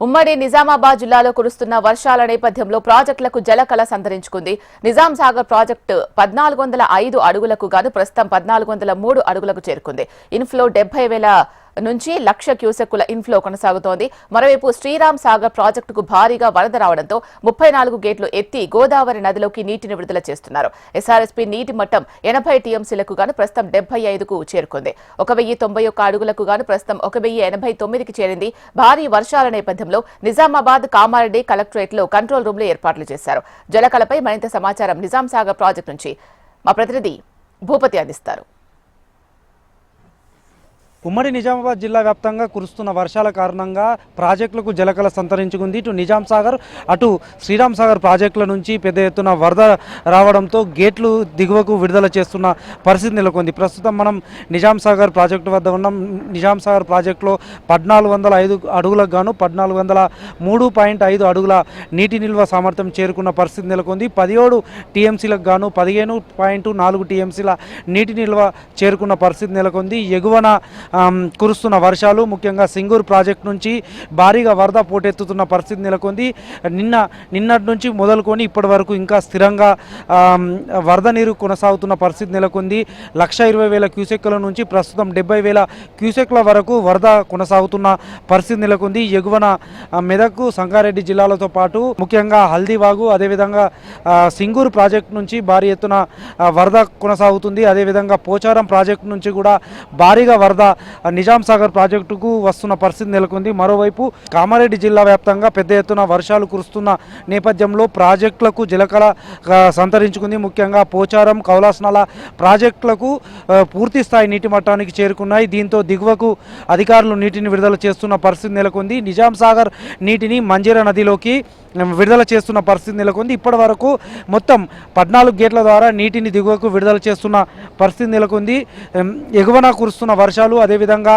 ఉమ్మడి నిజామాబాద్ జిల్లాలో కురుస్తున్న వర్షాల నేపథ్యంలో ప్రాజెక్టులకు జలకళ సంతరించుకుంది. నిజాం సాగర్ ప్రాజెక్టు 1405 అడుగులకు గాను ప్రస్తుతం 1403 అడుగులకు చేరుకుంది. ఇన్ఫ్లో 70,000 నుంచి 1,00,000 క్యూసెక్కుల ఇన్ఫ్లో కొనసాగుతోంది. మరోవైపు శ్రీరామ్ సాగర్ ప్రాజెక్టుకు భారీగా వరద రావడంతో 34 గేట్లు ఎత్తి గోదావరి నదిలోకి నీటిని విడుదల చేస్తున్నారు. ఎస్ఆర్ఎస్పీ నీటి మట్టం 80 టీఎంసీలకు గాను ప్రస్తుతం 75కు చేరుకుంది. 1,091 అడుగులకు గాను ప్రస్తుతం 1,089కి చేరింది. భారీ వర్షాల నేపథ్యంలో నిజామాబాద్, కామారెడ్డి కలెక్టరేట్లో కంట్రోల్ రూమ్లు ఏర్పాట్లు చేశారు. జలకళపై మరింత సమాచారం నిజాం సాగర్ ప్రాజెక్టు నుంచి మా ప్రతినిధి భూపతి అందిస్తారు. ఉమ్మడి నిజామాబాద్ జిల్లా వ్యాప్తంగా కురుస్తున్న వర్షాల కారణంగా ప్రాజెక్టులకు జలకళ సంతరించుకుంది. ఇటు నిజాం సాగర్, అటు శ్రీరామ్ సాగర్ ప్రాజెక్టుల నుంచి పెద్ద ఎత్తున వరద రావడంతో గేట్లు దిగువకు విడుదల చేస్తున్న పరిస్థితి నెలకొంది. ప్రస్తుతం మనం నిజాం సాగర్ ప్రాజెక్టు వద్ద ఉన్నాం. నిజాం సాగర్ ప్రాజెక్టులో 1405 అడుగులకు గాను 1403.5 అడుగుల నీటి నిల్వ సామర్థ్యం చేరుకున్న పరిస్థితి నెలకొంది. 17 టీఎంసీలకు గాను 15.4 టీఎంసీల నీటి నిల్వ చేరుకున్న పరిస్థితి నెలకొంది. ఎగువన కురుస్తున్న వర్షాలు ముఖ్యంగా సింగూరు ప్రాజెక్టు నుంచి భారీగా వరద పోటెత్తుతున్న పరిస్థితి నెలకొంది. నిన్నటి నుంచి మొదలుకొని ఇప్పటి వరకు ఇంకా స్థిరంగా వరద నీరు కొనసాగుతున్న పరిస్థితి నెలకొంది. 1,20,000 క్యూసెక్కుల నుంచి ప్రస్తుతం 70,000 క్యూసెక్ల వరకు వరద కొనసాగుతున్న పరిస్థితి నెలకొంది. ఎగువన మెదక్, సంగారెడ్డి జిల్లాలతో పాటు ముఖ్యంగా హల్దీవాగు, అదేవిధంగా సింగూరు ప్రాజెక్టు నుంచి భారీ ఎత్తున వరద కొనసాగుతుంది. అదేవిధంగా పోచారం ప్రాజెక్టు నుంచి కూడా భారీగా వరద నిజాం సాగర్ ప్రాజెక్టుకు వస్తున్న పరిస్థితి నెలకొంది. మరోవైపు కామారెడ్డి జిల్లా వ్యాప్తంగా పెద్ద ఎత్తున వర్షాలు కురుస్తున్న నేపథ్యంలో ప్రాజెక్టులకు జలకళ సంతరించుకుంది. ముఖ్యంగా పోచారం, కౌలాస్నాల ప్రాజెక్టులకు పూర్తి స్థాయి నీటి మట్టానికి చేరుకున్నాయి. దీంతో దిగువకు అధికారులు నీటిని విడుదల చేస్తున్న పరిస్థితి నెలకొంది. నిజాం సాగర్ నీటిని మంజీరా నదిలోకి విడుదల చేస్తున్న పరిస్థితి నెలకొంది. ఇప్పటి వరకు మొత్తం 14 గేట్ల ద్వారా నీటిని దిగువకు విడుదల చేస్తున్న పరిస్థితి నెలకొంది. ఎగువన కురుస్తున్న వర్షాలు, అదేవిధంగా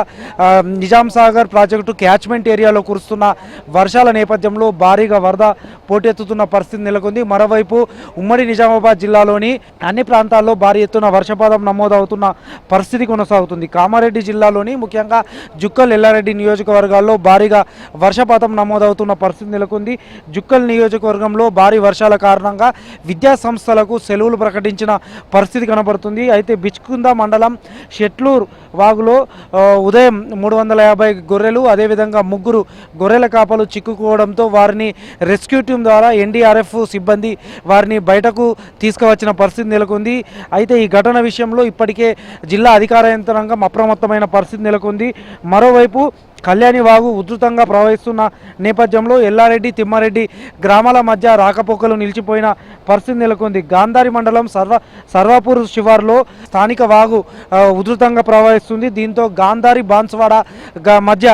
నిజాం సాగర్ ప్రాజెక్టు క్యాచ్మెంట్ ఏరియాలో కురుస్తున్న వర్షాల నేపథ్యంలో భారీగా వరద పోటెత్తుతున్న పరిస్థితి నెలకొంది. మరోవైపు ఉమ్మడి నిజామాబాద్ జిల్లాలోని అన్ని ప్రాంతాల్లో భారీ ఎత్తున వర్షపాతం నమోదవుతున్న పరిస్థితి కొనసాగుతుంది. కామారెడ్డి జిల్లాలోని ముఖ్యంగా జుక్కల్, ఎల్లారెడ్డి నియోజకవర్గాల్లో భారీగా వర్షపాతం నమోదవుతున్న పరిస్థితి నెలకొంది. జుక్కల్ నియోజకవర్గంలో భారీ వర్షాల కారణంగా విద్యా సంస్థలకు సెలవులు ప్రకటించిన పరిస్థితి కనబడుతుంది. అయితే బిచ్కుంద మండలం షెట్లూర్ వాగులో ఉదయం 350 గొర్రెలు, అదేవిధంగా 3 గొర్రెల కాపలు చిక్కుకోవడంతో వారిని రెస్క్యూ టీం ద్వారా ఎన్డీఆర్ఎఫ్ సిబ్బంది వారిని బయటకు తీసుకువచ్చిన పరిస్థితి నెలకొంది. అయితే ఈ ఘటన విషయంలో ఇప్పటికే జిల్లా అధికార యంత్రాంగం అప్రమత్తమైన పరిస్థితి నెలకొంది. మరోవైపు కళ్యాణి వాగు ఉధృతంగా ప్రవహిస్తున్న నేపథ్యంలో ఎల్లారెడ్డి, తిమ్మారెడ్డి గ్రామాల మధ్య రాకపోకలు నిలిచిపోయిన పరిస్థితి నెలకొంది. గాంధారి మండలం సర్వాపూర్ శివార్లో స్థానిక వాగు ఉధృతంగా ప్రవహిస్తుంది. దీంతో గాంధారి, బాన్స్వాడ మధ్య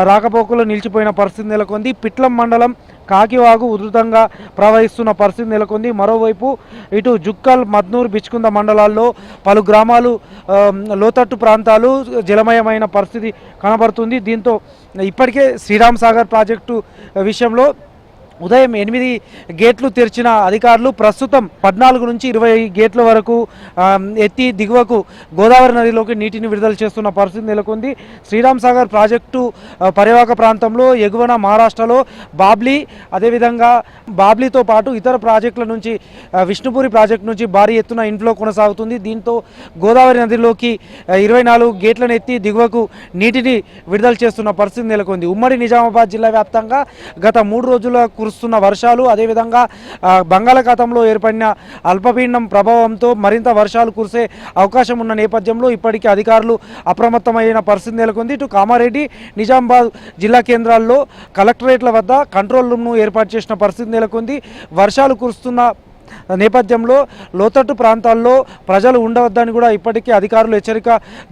రాకపోకలు నిలిచిపోయిన పరిస్థితి నెలకొంది. పిట్లం మండలం కాకివాగు ఉధృతంగా ప్రవహిస్తున్న పరిస్థితి నెలకొంది. మరోవైపు ఇటు జుక్కల్, మద్నూర్, బిచ్కుంద మండలాల్లో పలు గ్రామాలు, లోతట్టు ప్రాంతాలు జలమయమైన పరిస్థితి కనబడుతుంది. దీంతో ఇప్పటికే శ్రీరామ్ సాగర్ ప్రాజెక్టు విషయంలో ఉదయం 8 గేట్లు తెరిచిన అధికారులు ప్రస్తుతం 14 నుంచి 20 గేట్ల వరకు ఎత్తి దిగువకు గోదావరి నదిలోకి నీటిని విడుదల చేస్తున్న పరిస్థితి నెలకొంది. శ్రీరామ్ సాగర్ ప్రాజెక్టు పరివాహక ప్రాంతంలో ఎగువన మహారాష్ట్రలో బాబ్లీ, అదేవిధంగా బాబ్లీతో పాటు ఇతర ప్రాజెక్టుల నుంచి విష్ణుపురి ప్రాజెక్టు నుంచి భారీ ఎత్తున ఇన్ఫ్లో కొనసాగుతుంది. దీంతో గోదావరి నదిలోకి 24 గేట్లను ఎత్తి దిగువకు నీటిని విడుదల చేస్తున్న పరిస్థితి నెలకొంది. ఉమ్మడి నిజామాబాద్ జిల్లా వ్యాప్తంగా గత 3 రోజుల కురుస్తున్న వర్షాలు, అదేవిధంగా బంగాళాఖాతంలో ఏర్పడిన అల్పపీడనం ప్రభావంతో మరింత వర్షాలు కురిసే అవకాశం ఉన్న నేపథ్యంలో ఇప్పటికీ అధికారులు అప్రమత్తమైన పరిస్థితి నెలకొంది. ఇటు కామారెడ్డి, నిజామాబాద్ జిల్లా కేంద్రాల్లో కలెక్టరేట్ల వద్ద కంట్రోల్ రూమ్ను ఏర్పాటు చేసిన పరిస్థితి నెలకొంది. వర్షాలు కురుస్తున్న నేపథ్యంలో లోతట్టు ప్రాంతాల్లో ప్రజలు ఉండవద్దని కూడా ఇప్పటికీ అధికారులు హెచ్చరిక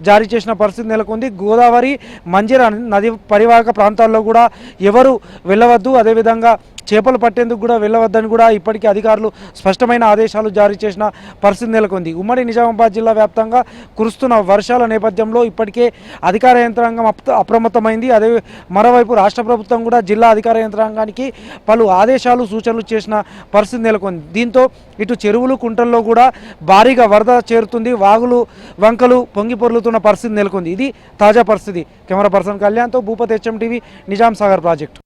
జారీ చేసిన పరిస్థితి నెలకొంది. గోదావరి, మంజీరా నది పరివాహక ప్రాంతాల్లో కూడా ఎవరు వెళ్ళవద్దు, అదేవిధంగా చేపలు పట్టేందుకు కూడా వెళ్ళవద్దని కూడా ఇప్పటికీ అధికారులు స్పష్టమైన ఆదేశాలు జారీ చేసిన పరిస్థితి నెలకొంది. ఉమ్మడి నిజామాబాద్ జిల్లా వ్యాప్తంగా కురుస్తున్న వర్షాల నేపథ్యంలో ఇప్పటికే అధికార యంత్రాంగం అప్రమత్తమైంది. అదే మరోవైపు రాష్ట్ర ప్రభుత్వం కూడా జిల్లా అధికార యంత్రాంగానికి పలు ఆదేశాలు, సూచనలు చేసిన పరిస్థితి నెలకొంది. దీంతో ఇటు చెరువులు, కుంటల్లో కూడా భారీగా వరద చేరుతుంది. వాగులు, వంకలు పొంగి పొర్లుతున్న పరిస్థితి నెలకొంది. ఇది తాజా పరిస్థితి. కెమెరా పర్సన్ కళ్యాణ్తో Bhupathi, HM TV, Nizam Sagar project.